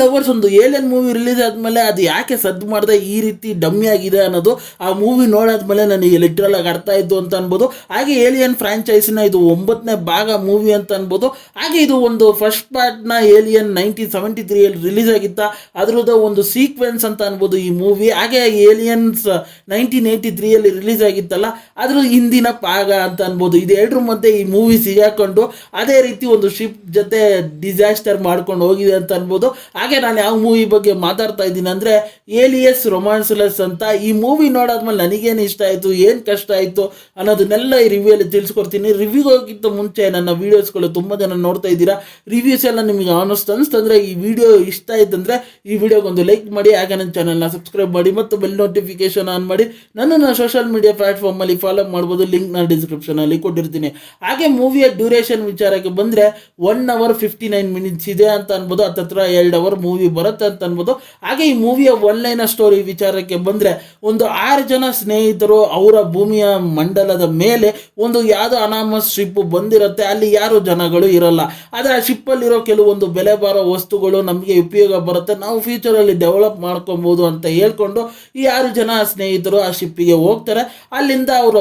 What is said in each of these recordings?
Lovers ಒಂದು alien movie release ಆದಮೇಲೆ ಅದು ಯಾಕೆ ಸದ್ದು ಮಾಡಿದೆ ಈ ರೀತಿ ಡಮ್ಮಿ ಆಗಿದೆ ಅನ್ನೋದು ಆ ಮೂವಿ ನೋಡಾದ್ಮೇಲೆ ನನಗೆ ಲಿಟ್ರಲ್ ಆಗಿ ಅರ್ಥ ಆಯಿತು ಅಂತ ಅನ್ಬೋದು. ಹಾಗೆ ಏಲಿಯನ್ ಫ್ರಾಂಚೈಸಿನ ಇದು 9ನೇ ಭಾಗ ಮೂವಿ ಅಂತ ಅನ್ಬೋದು. ಹಾಗೆ ಇದು ಒಂದು ಫಸ್ಟ್ ಪಾರ್ಟ್ನ ಏಲಿಯನ್ 1973 ರಿಲೀಸ್ ಆಗಿತ್ತ, ಅದರದ್ದು ಒಂದು ಸೀಕ್ವೆನ್ಸ್ ಅಂತ ಅನ್ಬೋದು ಈ ಮೂವಿ. ಹಾಗೆ ಏಲಿಯನ್ಸ್ 1983 ರಿಲೀಸ್ ಆಗಿತ್ತಲ್ಲ, ಅದ್ರ ಹಿಂದಿನ ಭಾಗ ಅಂತ ಅನ್ಬೋದು. ಇದೆರಡರ ಮಧ್ಯೆ ಈ ಮೂವಿ ಸಿಗಾಕೊಂಡು ಅದೇ ರೀತಿ ಒಂದು ಶಿಪ್ ಜೊತೆ ಡಿಸಾಸ್ಟರ್ ಮಾಡ್ಕೊಂಡು ಹೋಗಿದೆ ಅಂತ ಅನ್ಬೋದು. ಹಾಗೆ ನಾನು ಯಾವ ಮೂವಿ ಬಗ್ಗೆ ಮಾತಾಡ್ತಾ ಇದ್ದೀನಿ ಅಂದರೆ ಏಲಿಯಸ್ ರೊಮ್ಯಾನ್ಸ್ಲೆಸ್ ಅಂತ. ಈ ಮೂವಿ ನೋಡಾದ್ಮೇಲೆ ನನಗೇನು ಇಷ್ಟ ಆಯಿತು, ಏನು ಕಷ್ಟ ಆಯಿತು ಅನ್ನೋದನ್ನೆಲ್ಲ ಈ ರಿವ್ಯೂಯಲ್ಲಿ ತಿಳಿಸ್ಕೊಡ್ತೀನಿ. ರಿವ್ಯೂಗೆ ಹೋಗಿಂತ ಮುಂಚೆ ನನ್ನ ವೀಡಿಯೋಸ್ಗಳು ತುಂಬ ಜನ ನೋಡ್ತಾ ಇದ್ದೀರಾ. ರಿವ್ಯೂಸ್ ಎಲ್ಲ ನಿಮಗೆ ಅನಿಸ್ತಂದ್ರೆ ಈ ವಿಡಿಯೋ ಇಷ್ಟ ಆಯ್ತಂದರೆ ಈ ವಿಡಿಯೋಗೊಂದು ಲೈಕ್ ಮಾಡಿ, ಹಾಗೆ ನನ್ನ ಚಾನಲ್ನ ಸಬ್ಸ್ಕ್ರೈಬ್ ಮಾಡಿ ಮತ್ತು ಬೆಲ್ ನೋಟಿಫಿಕೇಶನ್ ಆನ್ ಮಾಡಿ ನನ್ನನ್ನು ಸೋಷಿಯಲ್ ಮೀಡಿಯಾ ಪ್ಲಾಟ್ಫಾರ್ಮಲ್ಲಿ ಫಾಲೋ ಮಾಡ್ಬೋದು. ಲಿಂಕ್ನ ಡಿಸ್ಕ್ರಿಪ್ಷನಲ್ಲಿ ಕೊಟ್ಟಿರ್ತೀನಿ. ಹಾಗೆ ಮೂವಿಯ ಡ್ಯೂರೇಷನ್ ವಿಚಾರಕ್ಕೆ ಬಂದರೆ 1 hour 59 minutes ಇದೆ ಅಂತ ಅನ್ಬೋದು. ಹತ್ತತ್ರ 2 hour ಮೂವಿ ಬರುತ್ತೆ ಅಂತ ಅನ್ಬೋದು. ಹಾಗೆ ಈ ಮೂವಿಯ ಒನ್ಲೈನ್ ಸ್ಟೋರಿ ವಿಚಾರಕ್ಕೆ ಬಂದರೆ ಒಂದು 6 ಜನ ಸ್ನೇಹಿತರು ಅವರ ಭೂಮಿಯ ಮಂಡಲದ ಮೇಲೆ ಒಂದು ಯಾವುದೋ ಅನಾಮಸ್ ಶಿಪ್ ಬಂದಿರುತ್ತೆ. ಅಲ್ಲಿ ಯಾರು ಜನಗಳು ಇರಲ್ಲ, ಆದರೆ ಆ ಶಿಪ್ಪಲ್ಲಿರೋ ಕೆಲವೊಂದು ಬೆಲೆ ಬಾರೋ ವಸ್ತುಗಳು ನಮಗೆ ಉಪಯೋಗ ಬರುತ್ತೆ, ನಾವು ಫ್ಯೂಚರಲ್ಲಿ ಡೆವಲಪ್ ಮಾಡ್ಕೊಬೋದು ಅಂತ ಹೇಳ್ಕೊಂಡು ಈ 6 ಜನ ಸ್ನೇಹಿತರು ಆ ಶಿಪ್ಪಿಗೆ ಹೋಗ್ತಾರೆ. ಅಲ್ಲಿಂದ ಅವರ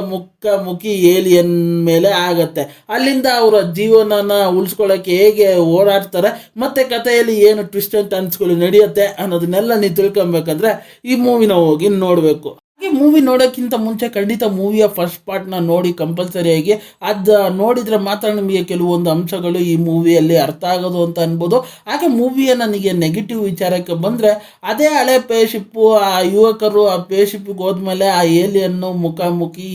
ಮುಖಿ ಏಲಿಯನ್ ಮೇಲೆ ಆಗತ್ತೆ. ಅಲ್ಲಿಂದ ಅವರ ಜೀವನನ ಉಳಿಸ್ಕೊಳ್ಳೋಕ್ಕೆ ಹೇಗೆ ಓಡಾಡ್ತಾರೆ ಮತ್ತು ಕಥೆಯಲ್ಲಿ ಏನು ಟ್ವಿಸ್ಟ್ ಅಂಡ್ ಟರ್ನ್ಸ್ಗಳು ನಡೆಯುತ್ತೆ ಅನ್ನೋದನ್ನೆಲ್ಲ ನೀವು ತಿಳ್ಕೊಬೇಕಂದ್ರೆ ಈ ಮೂವಿನ ಹೋಗಿ ನೋಡಬೇಕು. ಹಾಗೆ ಮೂವಿ ನೋಡೋಕ್ಕಿಂತ ಮುಂಚೆ ಖಂಡಿತ ಮೂವಿಯ ಫಸ್ಟ್ ಪಾರ್ಟ್ನ ನೋಡಿ ಕಂಪಲ್ಸರಿಯಾಗಿ. ಅದು ನೋಡಿದರೆ ಮಾತ್ರ ನಿಮಗೆ ಕೆಲವೊಂದು ಅಂಶಗಳು ಈ ಮೂವಿಯಲ್ಲಿ ಅರ್ಥ ಆಗೋದು ಅಂತ ಅನ್ಬೋದು. ಹಾಗೆ ಮೂವಿಯ ನನಗೆ ನೆಗೆಟಿವ್ ವಿಚಾರಕ್ಕೆ ಬಂದರೆ ಅದೇ ಹಳೆ ಪೇಶಿಪ್ಪು ಆ ಯುವಕರು ಆ ಪೇಶಿಪ್ಪಿಗೆ ಹೋದ್ಮೇಲೆ ಆ ಏಲಿಯನ್ನು ಮುಖಾಮುಖಿ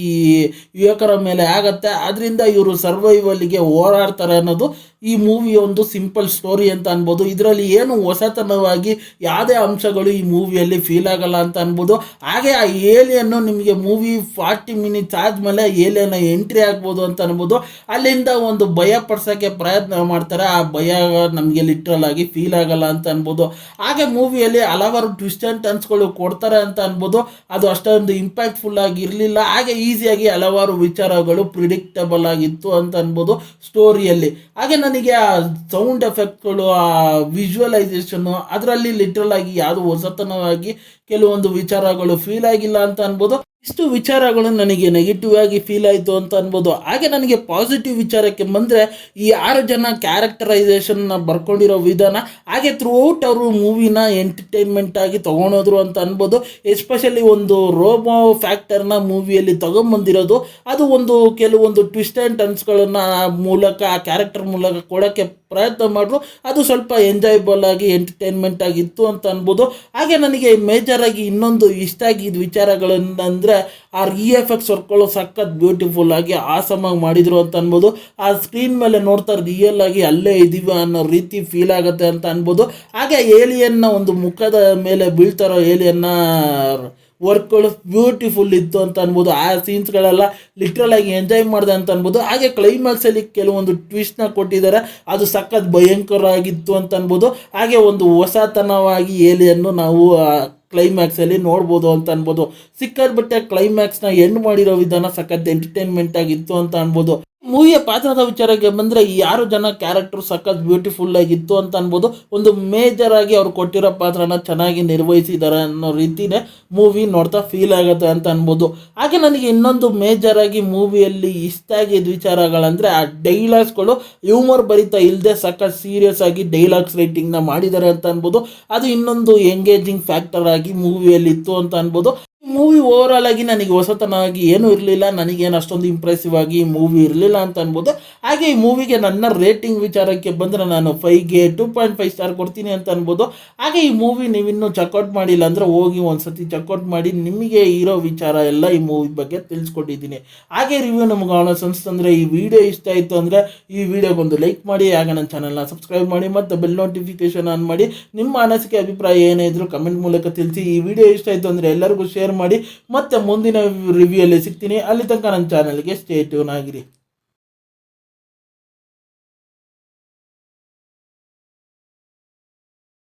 ಯುವಕರ ಮೇಲೆ ಆಗತ್ತೆ. ಅದರಿಂದ ಇವರು ಸರ್ವೈವಲ್ಗೆ ಹೋರಾಡ್ತಾರೆ ಅನ್ನೋದು ಈ ಮೂವಿಯ ಒಂದು ಸಿಂಪಲ್ ಸ್ಟೋರಿ ಅಂತ ಅನ್ಬೋದು. ಇದರಲ್ಲಿ ಏನು ಹೊಸತನವಾಗಿ ಯಾವುದೇ ಅಂಶಗಳು ಈ ಮೂವಿಯಲ್ಲಿ ಫೀಲ್ ಆಗಲ್ಲ ಅಂತ ಅನ್ಬೋದು. ಹಾಗೆ ಆ ಏಲಿಯನ್ನು ನಿಮಗೆ ಮೂವಿ 40 minutes ಆದಮೇಲೆ ಏಲಿಯನ್ನ ಎಂಟ್ರಿ ಆಗ್ಬೋದು ಅಂತ ಅನ್ಬೋದು. ಅಲ್ಲಿಂದ ಒಂದು ಭಯ ಪಡಿಸೋಕ್ಕೆ ಪ್ರಯತ್ನ ಮಾಡ್ತಾರೆ. ಆ ಭಯ ನಮಗೆ ಲಿಟ್ರಲ್ ಆಗಿ ಫೀಲ್ ಆಗಲ್ಲ ಅಂತ ಅನ್ಬೋದು. ಹಾಗೆ ಮೂವಿಯಲ್ಲಿ ಹಲವಾರು ಟ್ವಿಸ್ಟ್ ಆ್ಯಂಡ್ ಟರ್ನ್ಸ್ಗಳು ಕೊಡ್ತಾರೆ ಅಂತ ಅನ್ಬೋದು. ಅದು ಅಷ್ಟೊಂದು ಇಂಪ್ಯಾಕ್ಟ್ಫುಲ್ ಆಗಿ ಇರಲಿಲ್ಲ. ಹಾಗೆ ಈಸಿಯಾಗಿ ಹಲವಾರು ವಿಚಾರಗಳು ಪ್ರಿಡಿಕ್ಟಬಲ್ ಆಗಿತ್ತು ಅಂತ ಅನ್ಬೋದು ಸ್ಟೋರಿಯಲ್ಲಿ. ಹಾಗೆ ನನಗೆ ಆ ಸೌಂಡ್ ಎಫೆಕ್ಟ್ಗಳು, ಆ ವಿಜುವಲೈಸೇಷನ್ನು ಅದರಲ್ಲಿ ಲಿಟ್ರಲ್ ಆಗಿ ಯಾವುದು ಹೊಸತನವಾಗಿ ಕೆಲವೊಂದು ವಿಚಾರಗಳು ಫೀಲ್ ಆಗಿಲ್ಲ ಅಂತ ಅನ್ಬೋದು. ಇಷ್ಟು ವಿಚಾರಗಳು ನನಗೆ ನೆಗೆಟಿವ್ ಆಗಿ ಫೀಲ್ ಆಯಿತು ಅಂತ ಅನ್ಬೋದು. ಹಾಗೆ ನನಗೆ ಪಾಸಿಟಿವ್ ವಿಚಾರಕ್ಕೆ ಬಂದರೆ ಈ 6 ಜನ ಕ್ಯಾರೆಕ್ಟರೈಸೇಷನ್ನ ಬರ್ಕೊಂಡಿರೋ ವಿಧಾನ, ಹಾಗೆ ಥ್ರೂಔಟ್ ಅವರು ಮೂವಿನ ಎಂಟರ್ಟೈನ್ಮೆಂಟ್ ಆಗಿ ತೊಗೊಂಡೋದ್ರು ಅಂತ ಅನ್ಬೋದು. ಎಸ್ಪೆಷಲಿ ಒಂದು ರೋಬೋ ಫ್ಯಾಕ್ಟರ್ನ ಮೂವಿಯಲ್ಲಿ ತೊಗೊಂಬಂದಿರೋದು, ಅದು ಒಂದು ಕೆಲವೊಂದು ಟ್ವಿಸ್ಟ್ ಆ್ಯಂಡ್ ಟರ್ನ್ಸ್ಗಳನ್ನು ಮೂಲಕ ಆ ಕ್ಯಾರೆಕ್ಟರ್ ಮೂಲಕ ಕೊಡೋಕ್ಕೆ ಪ್ರಯತ್ನ ಮಾಡಿದ್ರು. ಅದು ಸ್ವಲ್ಪ ಎಂಜಾಯಬಲ್ ಆಗಿ ಎಂಟರ್ಟೈನ್ಮೆಂಟ್ ಆಗಿತ್ತು ಅಂತ ಅನ್ಬೋದು. ಹಾಗೆ ನನಗೆ ಮೇಜರ್ ಆಗಿ ಇನ್ನೊಂದು ಇಷ್ಟ ಆಗಿದ್ದ ವಿಚಾರಗಳನ್ನಂದರೆ ಆ EFX ವರ್ಕ್ಗಳು ಸಖತ್ ಬ್ಯೂಟಿಫುಲ್ ಆಗಿ ಆಸಮಾಗಿ ಮಾಡಿದ್ರು ಅಂತ ಅನ್ಬೋದು. ಆ ಸ್ಕ್ರೀನ್ ಮೇಲೆ ನೋಡ್ತಾ ರಿಯಲ್ ಆಗಿ ಅಲ್ಲೇ ಇದೀವಿ ಅನ್ನೋ ರೀತಿ ಫೀಲ್ ಆಗುತ್ತೆ ಅಂತ ಅನ್ಬೋದು. ಹಾಗೆ ಏಲಿಯನ್ನ ಒಂದು ಮುಖದ ಮೇಲೆ ಬೀಳ್ತಾರೋ ಏಲಿಯನ್ನ ವರ್ಕ್ಗಳು ಬ್ಯೂಟಿಫುಲ್ ಇತ್ತು ಅಂತ ಅನ್ಬೋದು. ಆ ಸೀನ್ಸ್ಗಳೆಲ್ಲ ಲಿಟ್ರಲ್ ಆಗಿ ಎಂಜಾಯ್ ಮಾಡಿದೆ ಅಂತ ಅನ್ಬೋದು. ಹಾಗೆ ಕ್ಲೈಮ್ಯಾಕ್ಸಲ್ಲಿ ಕೆಲವೊಂದು ಟ್ವಿಸ್ಟ್ನ ಕೊಟ್ಟಿದ್ದಾರೆ, ಅದು ಸಖತ್ ಭಯಂಕರ ಆಗಿತ್ತು ಅಂತ ಅನ್ಬೋದು. ಹಾಗೆ ಒಂದು ಹೊಸತನವಾಗಿ ಏಲಿಯನ್ನು ನಾವು ಕ್ಲೈಮ್ಯಾಕ್ಸಲ್ಲಿ ನೋಡ್ಬೋದು ಅಂತ ಅನ್ಬೋದು. ಸಿಕ್ಕಾರ್ಬಿಟ್ಟೆ ಕ್ಲೈಮ್ಯಾಕ್ಸ್ನ ಎಂಡ್ ಮಾಡಿರೋ ವಿಧಾನ ಸಖತ್ ಎಂಟರ್ಟೈನ್ಮೆಂಟ್ ಆಗಿತ್ತು ಅಂತ ಅನ್ಬೋದು. ಮೂವಿಯ ಪಾತ್ರದ ವಿಚಾರಕ್ಕೆ ಬಂದರೆ ಈ 6 ಜನ ಕ್ಯಾರೆಕ್ಟರ್ ಸಖತ್ ಬ್ಯೂಟಿಫುಲ್ ಆಗಿತ್ತು ಅಂತ ಅನ್ಬೋದು. ಒಂದು ಮೇಜರ್ ಆಗಿ ಅವ್ರು ಕೊಟ್ಟಿರೋ ಪಾತ್ರನ ಚೆನ್ನಾಗಿ ನಿರ್ವಹಿಸಿದ್ದಾರೆ ಅನ್ನೋ ರೀತಿನೇ ಮೂವಿ ನೋಡ್ತಾ ಫೀಲ್ ಆಗುತ್ತೆ ಅಂತ ಅನ್ಬೋದು. ಹಾಗೆ ನನಗೆ ಇನ್ನೊಂದು ಮೇಜರ್ ಆಗಿ ಮೂವಿಯಲ್ಲಿ ಇಷ್ಟ ಆಗಿದ್ದ ವಿಚಾರಗಳಂದರೆ ಆ ಡೈಲಾಗ್ಸ್ಗಳು ಹ್ಯೂಮರ್ ಭರಿತ ಇಲ್ಲದೆ ಸಖತ್ ಸೀರಿಯಸ್ ಆಗಿ ಡೈಲಾಗ್ಸ್ ರೈಟಿಂಗ್ನ ಮಾಡಿದ್ದಾರೆ ಅಂತ ಅನ್ಬೋದು. ಅದು ಇನ್ನೊಂದು ಎಂಗೇಜಿಂಗ್ ಫ್ಯಾಕ್ಟರ್ ಆಗಿ ಮೂವಿಯಲ್ಲಿ ಇತ್ತು ಅಂತ ಅನ್ಬೋದು. ಮೂವಿ ಓವರಾಲ್ ಆಗಿ ನನಗೆ ಹೊಸತನವಾಗಿ ಏನೂ ಇರಲಿಲ್ಲ, ನನಗೇನು ಅಷ್ಟೊಂದು ಇಂಪ್ರೆಸಿವ್ ಆಗಿ ಮೂವಿ ಇರಲಿಲ್ಲ ಅಂತ ಅನ್ಬೋದು. ಹಾಗೆ ಈ ಮೂವಿಗೆ ನನ್ನ ರೇಟಿಂಗ್ ವಿಚಾರಕ್ಕೆ ಬಂದರೆ ನಾನು 5ಗೆ 2.5 ಸ್ಟಾರ್ ಕೊಡ್ತೀನಿ ಅಂತ ಅನ್ಬೋದು. ಹಾಗೆ ಈ ಮೂವಿ ನೀವಿನ್ನೂ ಚೆಕ್ಔಟ್ ಮಾಡಿಲ್ಲ ಅಂದರೆ ಹೋಗಿ ಒಂದು ಸತಿ ಚೆಕ್ಔಟ್ ಮಾಡಿ, ನಿಮಗೆ ಇರೋ ವಿಚಾರ ಎಲ್ಲ ಈ ಮೂವಿ ಬಗ್ಗೆ ತಿಳಿಸ್ಕೊಟ್ಟಿದ್ದೀನಿ. ಹಾಗೆ ರಿವ್ಯೂ ನಮಗೆ ಅನಿಸ್ತಂದರೆ ಈ ವಿಡಿಯೋ ಇಷ್ಟ ಆಯಿತು ಅಂದರೆ ಈ ವಿಡಿಯೋಗೊಂದು ಲೈಕ್ ಮಾಡಿ, ಹಾಗೆ ನನ್ನ ಚಾನಲ್ನ ಸಬ್ಸ್ಕ್ರೈಬ್ ಮಾಡಿ ಮತ್ತು ಬೆಲ್ ನೋಟಿಫಿಕೇಶನ್ ಆನ್ ಮಾಡಿ. ನಿಮ್ಮ ಅನಿಸಿಕೆ ಅಭಿಪ್ರಾಯ ಏನೇ ಇದ್ದರೂ ಕಮೆಂಟ್ ಮೂಲಕ ತಿಳಿಸಿ. ಈ ವಿಡಿಯೋ ಇಷ್ಟ ಆಯಿತು ಅಂದರೆ ಎಲ್ಲರಿಗೂ ಶೇರ್ ಮಾಡಿ. ಮತ್ತೆ ಮುಂದಿನ ರಿವ್ಯೂಯಲ್ಲಿ ಸಿಗ್ತೀನಿ. ಅಲ್ಲಿ ತನಕ ನನ್ನ ಚಾನಲ್ಗೆ ಸ್ಟೇ ಟ್ಯೂನ್ ಆಗಿರಿ.